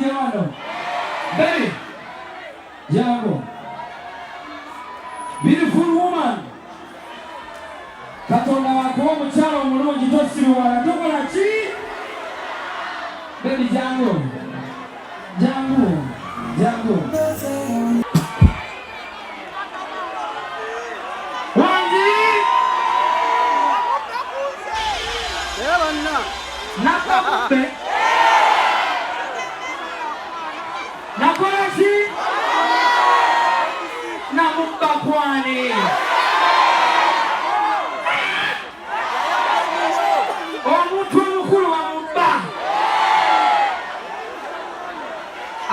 Yewano. Baby. Jango. Beautiful woman. Katonda wako mukyala omulungi tosiruwala tokola ki? Baby Jango. Jango. Jango. Wangi. Nakakupe. Nakola ki? Namubakwani.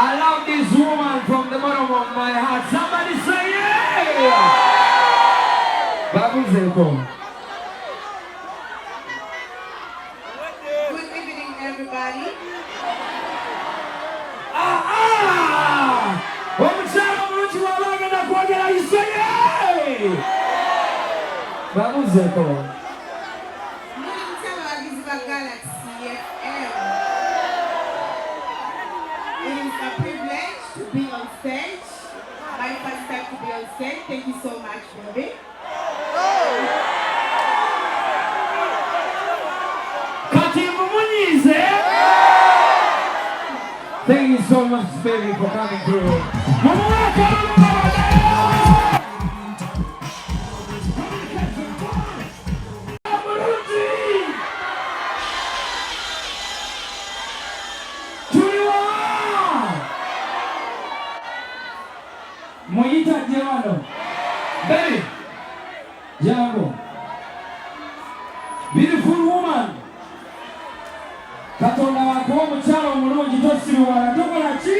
I love this woman from the bottom of my heart. Somebody say yeah! Babu Zeko. Good evening, everybody. Babu Zeko. It is a privilege to be on stage. My first time to be on stage. Thank you so much, baby. Thank you so much, baby, for coming through. Moyita Yewano. Baby. Jango. Beautiful woman. Katonda wako mukyala omulungi tosiruwala tokola ki?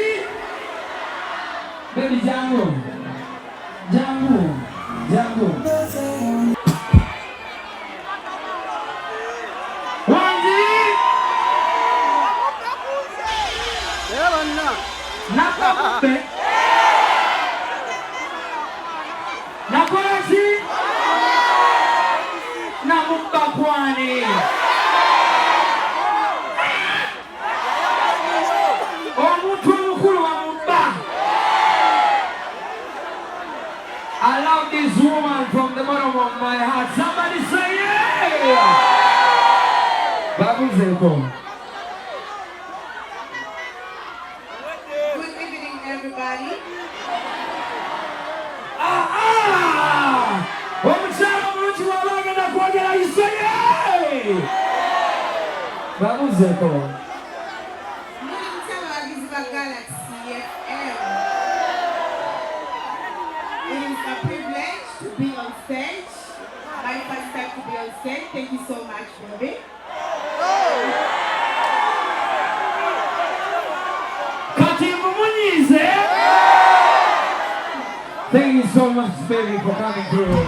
Baby Jango. Jango. Jango. Wangi. Nakakupe. Nakola ki? Namubakwani. I love this woman from the bottom of my heart. Somebody say yeah! Babu Zeko. Good evening, everybody. Babu Zeko. It is a privilege to be on stage. My first time to be on stage. Thank you so much, baby. Thank you so much, baby, for coming through.